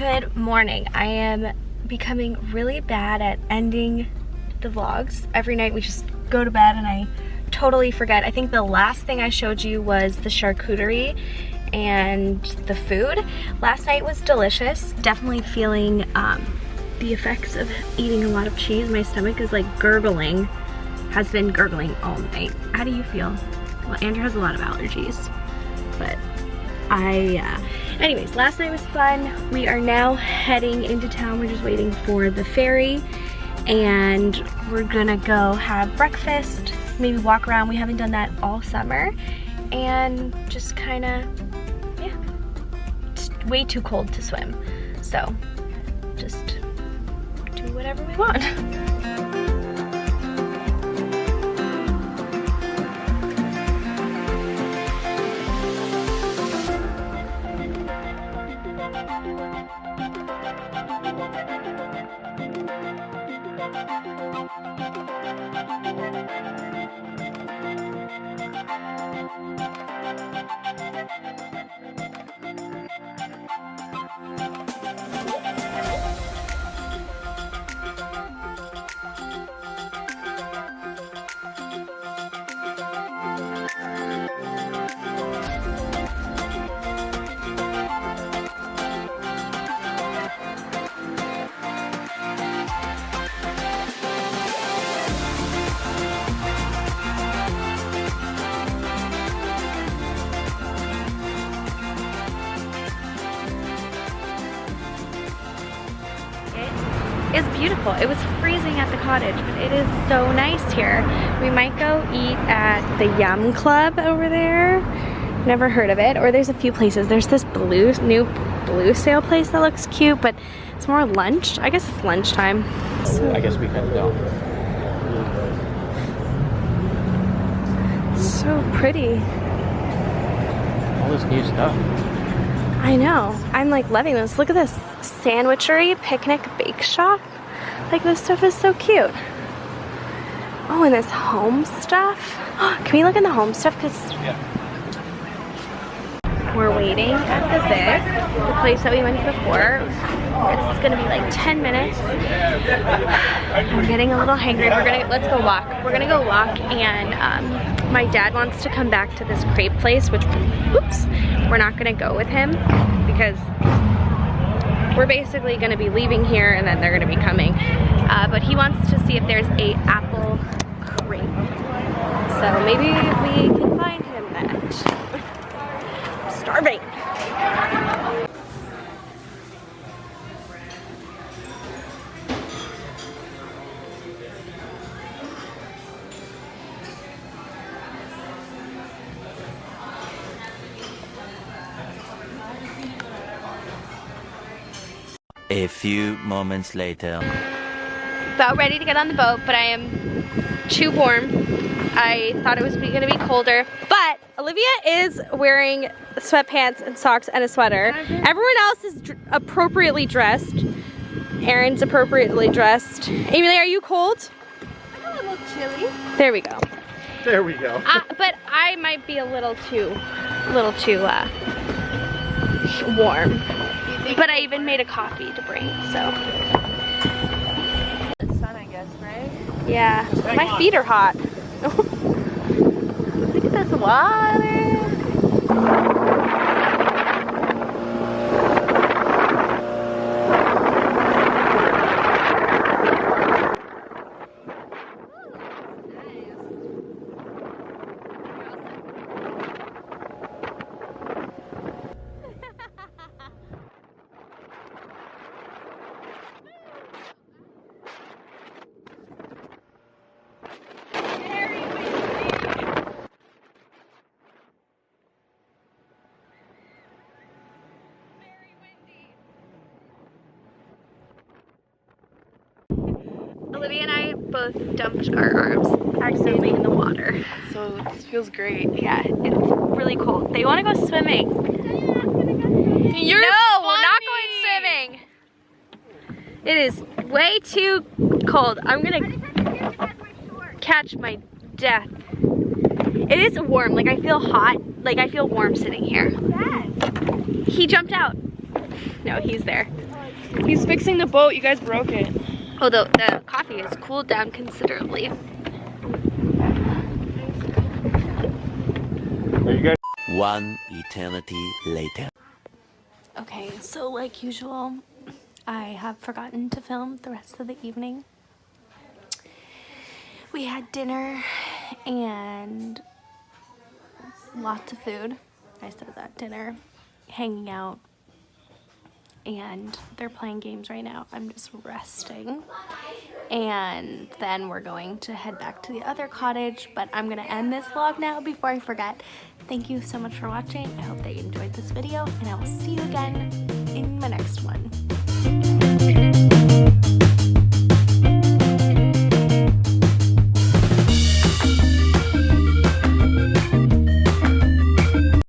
Good morning. I am becoming really bad at ending the vlogs. Every night we just go to bed and I totally forget. I think the last thing I showed you was the charcuterie and the food. Last night was delicious. Definitely feeling the effects of eating a lot of cheese. My stomach is like gurgling, has been gurgling all night. How do you feel? Well, Andrew has a lot of allergies, but anyways, last night was fun. We are now heading into town. We're just waiting for the ferry and we're gonna go have breakfast, maybe walk around. We haven't done that all summer, and just kind of, yeah, it's way too cold to swim. So just do whatever we want. It's beautiful. It was freezing at the cottage, but it is so nice here. We might go eat at the Yum Club over there. Never heard of it. Or there's a few places. There's this new blue sail place that looks cute, but it's more lunch. I guess it's lunchtime. I guess we can go. So pretty. All this new stuff. I know. I'm like loving this. Look at this. Sandwichery, picnic, bake shop. Like, this stuff is so cute. Oh, and this home stuff. Can we look in the home stuff? Yeah. We're waiting at the Vic, the place that we went to before. It's gonna be like 10 minutes. I'm getting a little hangry. Let's go walk. We're gonna go walk, and my dad wants to come back to this crepe place, which, oops, we're not gonna go with him because we're basically gonna be leaving here and then they're gonna be coming. But he wants to see if there's a apple crepe. So maybe we can find him that. I'm starving. A few moments later. About ready to get on the boat, but I am too warm. I thought it was gonna be colder, but Olivia is wearing sweatpants and socks and a sweater. Everyone else is appropriately dressed. Erin's appropriately dressed. Emily, are you cold? I'm a little chilly. There we go. There we go. But I might be a little too warm. But I even made a coffee to bring, so. The sun, I guess, right? Yeah, my feet are hot. Look at this water. Olivia and I both dumped our arms accidentally in the water. So it feels great. Yeah, it's really cold. They want to go swimming. You're No, we're funny. not going swimming. It is way too cold. I'm gonna catch my death. It is warm, like I feel hot. Like I feel warm sitting here. He jumped out. No, he's there. He's fixing the boat. You guys broke it. Although the coffee has cooled down considerably. Are you guys? One eternity later. Okay, so like usual, I have forgotten to film the rest of the evening. We had dinner and lots of food. I said that, dinner, hanging out, and they're playing games right now. I'm just resting. And then we're going to head back to the other cottage, but I'm gonna end this vlog now before I forget. Thank you so much for watching. I hope that you enjoyed this video, and I will see you again in my next one.